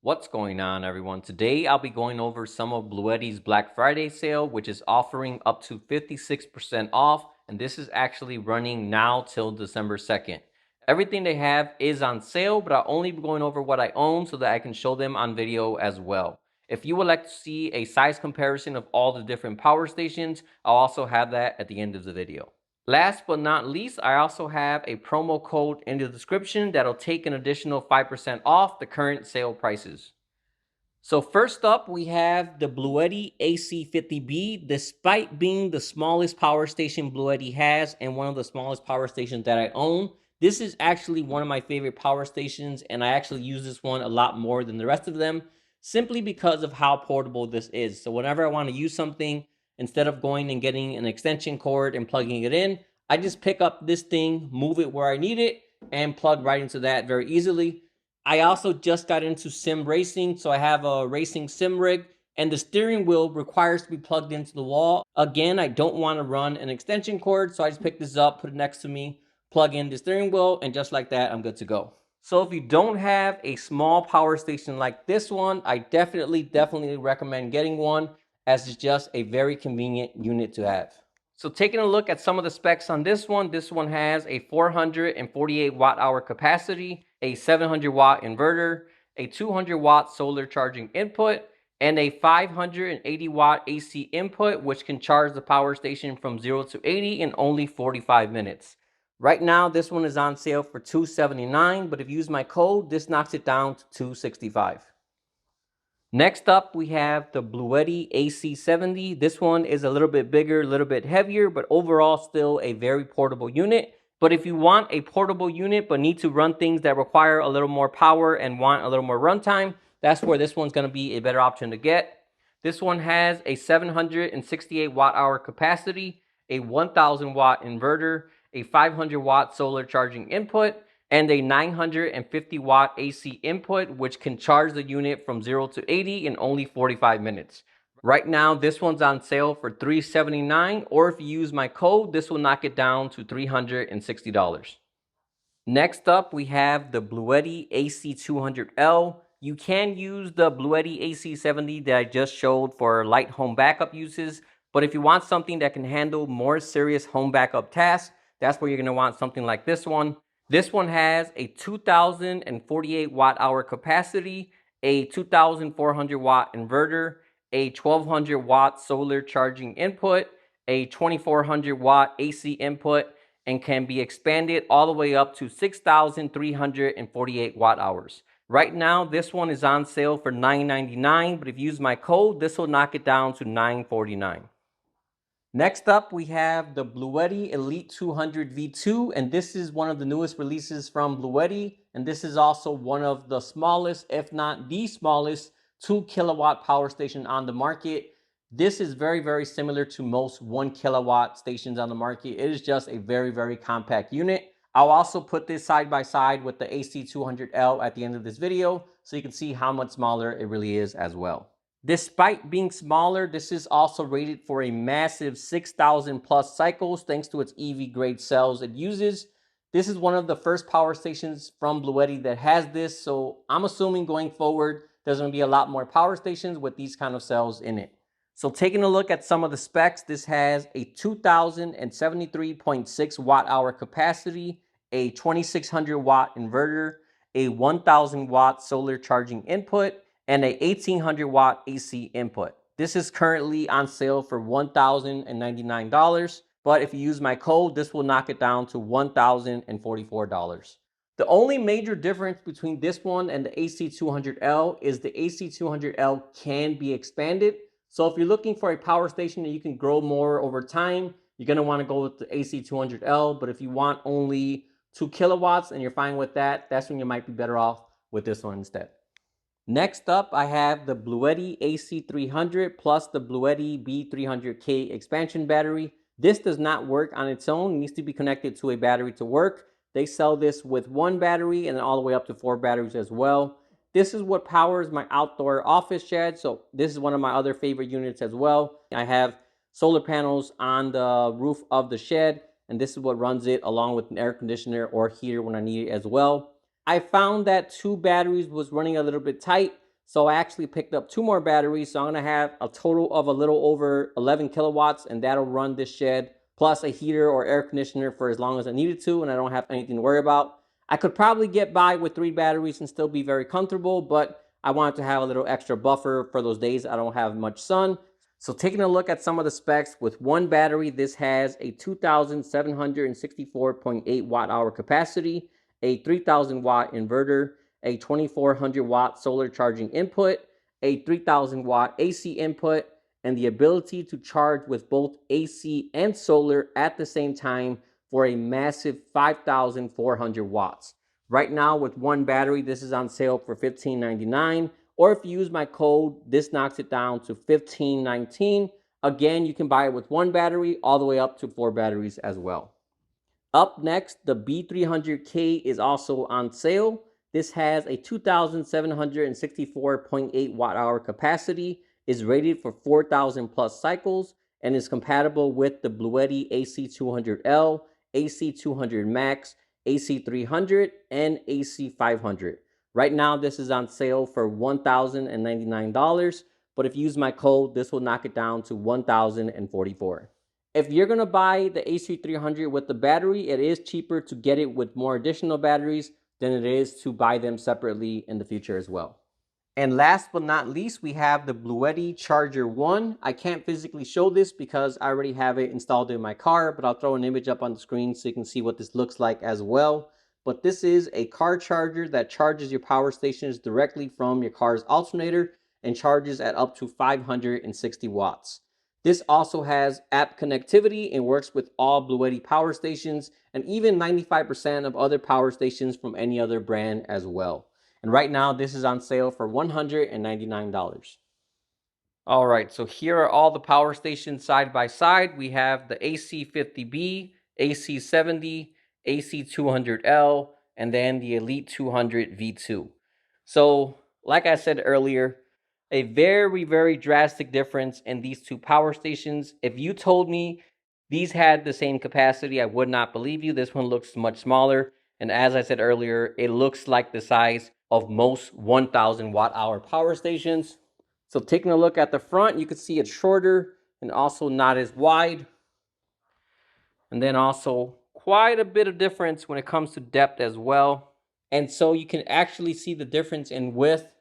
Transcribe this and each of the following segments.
What's going on, everyone? Today I'll be going over some of Bluetti's Black Friday sale, which is offering up to 56% off, and this is actually running now till December 2nd. Everything they have is on sale, but I'll only be going over what I own so that I can show them on video as well. If you would like to see a size comparison of all the different power stations, I'll also have that at the end of the video. Last but not least, I also have a promo code in the description that'll take an additional 5% off the current sale prices. So first up, we have the Bluetti AC50B. Despite being the smallest power station Bluetti has and one of the smallest power stations that I own, this is actually one of my favorite power stations, and I actually use this one a lot more than the rest of them, simply because of how portable this is. So whenever I want to use something, instead of going and getting an extension cord and plugging it in, I just pick up this thing, move it where I need it, and plug right into that very easily. I also just got into sim racing, so I have a racing sim rig, and the steering wheel requires to be plugged into the wall. Again, I don't want to run an extension cord, so I just pick this up, put it next to me, plug in the steering wheel, and just like that, I'm good to go. So if you don't have a small power station like this one, I definitely recommend getting one, as it's just a very convenient unit to have. So taking a look at some of the specs on this one has a 448 watt hour capacity, a 700 watt inverter, a 200 watt solar charging input, and a 580 watt AC input, which can charge the power station from 0 to 80 in only 45 minutes. Right now, this one is on sale for $279, but if you use my code, this knocks it down to $265. Next up, we have the Bluetti AC70. This one is a little bit bigger, a little bit heavier, but overall still a very portable unit. But if you want a portable unit but need to run things that require a little more power and want a little more runtime, that's where this one's going to be a better option to get. This one has a 768 watt hour capacity, a 1000 watt inverter, a 500 watt solar charging input, and a 950 watt AC input, which can charge the unit from 0 to 80 in only 45 minutes. Right now, this one's on sale for $379, or if you use my code, this will knock it down to $360. Next up, we have the Bluetti AC200L. You can use the Bluetti AC70 that I just showed for light home backup uses, but if you want something that can handle more serious home backup tasks, that's where you're going to want something like this one. This one has a 2048 watt hour capacity, a 2400 watt inverter, a 1200 watt solar charging input, a 2400 watt AC input, and can be expanded all the way up to 6,348 watt hours. Right now, this one is on sale for $999, but if you use my code, this will knock it down to $949. Next up, we have the Bluetti Elite 200 V2, and this is one of the newest releases from Bluetti, and this is also one of the smallest, if not the smallest, 2 kilowatt power station on the market. This is very similar to most 1 kilowatt stations on the market. It is just a very compact unit. I'll also put this side by side with the AC200L at the end of this video, so you can see how much smaller it really is as well. Despite being smaller, this is also rated for a massive 6,000 plus cycles thanks to its EV grade cells it uses. This is one of the first power stations from Bluetti that has this, so I'm assuming going forward there's going to be a lot more power stations with these kind of cells in it. So taking a look at some of the specs, this has a 2073.6 watt hour capacity, a 2600 watt inverter, a 1000 watt solar charging input, and a 1800 watt AC input. This is currently on sale for $1,099, but if you use my code, this will knock it down to $1,044. The only major difference between this one and the AC200L is the AC200L can be expanded. So if you're looking for a power station that you can grow more over time, you're going to want to go with the AC200L, but if you want only 2 kilowatts and you're fine with that, that's when you might be better off with this one instead. Next up, I have the Bluetti AC300 plus the Bluetti B300K expansion battery. This does not work on its own. It needs to be connected to a battery to work. They sell this with 1 battery and then all the way up to 4 batteries as well. This is what powers my outdoor office shed, so this is one of my other favorite units as well. I have solar panels on the roof of the shed, and this is what runs it along with an air conditioner or heater when I need it as well. I found that 2 batteries was running a little bit tight, So I actually picked up 2 more batteries. So I'm going to have a total of a little over 11 kilowatts, and that'll run this shed plus a heater or air conditioner for as long as I needed to, and I don't have anything to worry about. I could probably get by with 3 batteries and still be very comfortable, but I wanted to have a little extra buffer for those days I don't have much sun. So taking a look at some of the specs, with 1 battery, this has a 2,764.8 watt hour capacity, a 3,000 watt inverter, a 2,400 watt solar charging input, a 3,000 watt AC input, and the ability to charge with both AC and solar at the same time for a massive 5,400 watts. Right now, with 1 battery, this is on sale for $15.99. Or if you use my code, this knocks it down to $15.19. Again, you can buy it with 1 battery all the way up to 4 batteries as well. Up next, the B300K is also on sale. This has a 2,764.8 watt hour capacity, is rated for 4,000 plus cycles, and is compatible with the Bluetti AC200L, AC200 Max, AC300, and AC500. Right now, this is on sale for $1,099, but if you use my code, this will knock it down to $1,044. If you're going to buy the AC300 with the battery, it is cheaper to get it with more additional batteries than it is to buy them separately in the future as well. And last but not least, we have the Bluetti Charger 1. I can't physically show this because I already have it installed in my car, but I'll throw an image up on the screen so you can see what this looks like as well. But this is a car charger that charges your power stations directly from your car's alternator and charges at up to 560 watts. This also has app connectivity and works with all Bluetti power stations and even 95% of other power stations from any other brand as well. And right now, this is on sale for $199. All right, so here are all the power stations side by side. We have the AC50B, AC70, AC200L, and then the Elite 200 V2. So, like I said earlier, a very, very drastic difference in these 2 power stations. If you told me these had the same capacity, I would not believe you. This one looks much smaller. And as I said earlier, it looks like the size of most 1,000 watt hour power stations. So taking a look at the front, you can see it's shorter and also not as wide. And then also quite a bit of difference when it comes to depth as well. And so you can actually see the difference in width.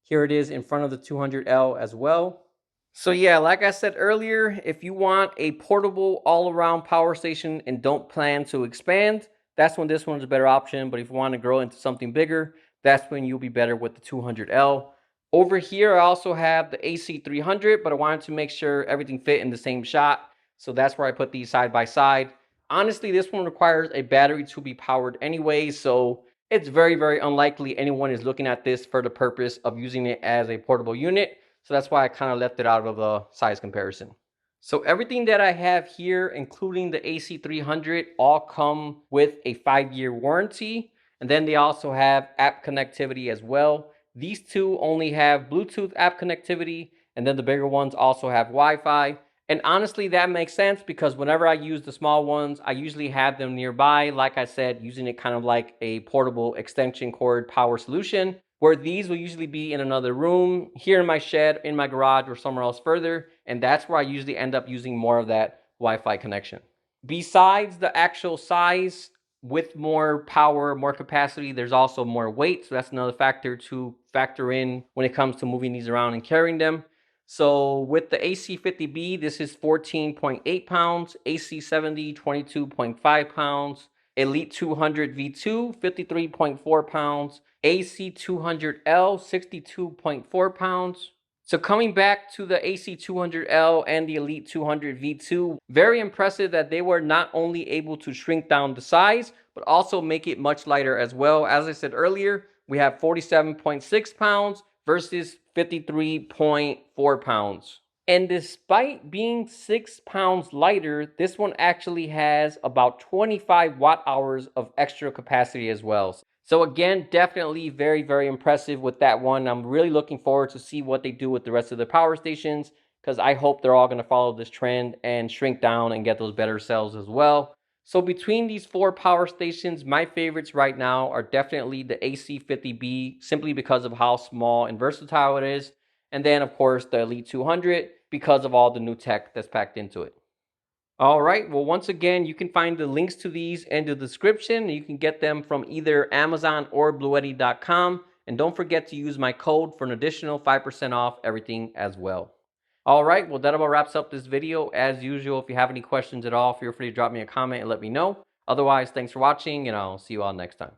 Here it is in front of the 200L as well. So yeah, like I said earlier, if you want a portable all-around power station and don't plan to expand, that's when this one's a better option. But if you want to grow into something bigger, that's when you'll be better with the 200L. Over here, I also have the AC300, but I wanted to make sure everything fit in the same shot. So that's where I put these side by side. Honestly, this one requires a battery to be powered anyway, so it's very, very unlikely anyone is looking at this for the purpose of using it as a portable unit. So that's why I kind of left it out of the size comparison. So everything that I have here, including the AC300, all come with a 5-year warranty. And then they also have app connectivity as well. These 2 only have Bluetooth app connectivity, and then the bigger ones also have Wi-Fi. And honestly, that makes sense because whenever I use the small ones, I usually have them nearby. Like I said, using it kind of like a portable extension cord power solution, where these will usually be in another room, here in my shed, in my garage, or somewhere else further. And that's where I usually end up using more of that Wi-Fi connection. Besides the actual size, with more power, more capacity, there's also more weight. So that's another factor to factor in when it comes to moving these around and carrying them. So with the AC50B, this is 14.8 pounds, AC70, 22.5 pounds, Elite 200 V2, 53.4 pounds, AC200L, 62.4 pounds. So coming back to the AC200L and the Elite 200 V2, very impressive that they were not only able to shrink down the size, but also make it much lighter as well. As I said earlier, we have 47.6 pounds versus 53.4 pounds. And despite being 6 pounds lighter, this one actually has about 25 watt hours of extra capacity as well. So again, definitely very, very impressive with that one. I'm really looking forward to see what they do with the rest of the power stations, because I hope they're all going to follow this trend and shrink down and get those better cells as well. So between these four power stations, my favorites right now are definitely the AC50B, simply because of how small and versatile it is. And then, of course, the Elite 200 because of all the new tech that's packed into it. All right. Well, once again, you can find the links to these in the description. You can get them from either Amazon or Bluetti.com. And don't forget to use my code for an additional 5% off everything as well. All right. Well, that about wraps up this video. As usual, if you have any questions at all, feel free to drop me a comment and let me know. Otherwise, thanks for watching, and I'll see you all next time.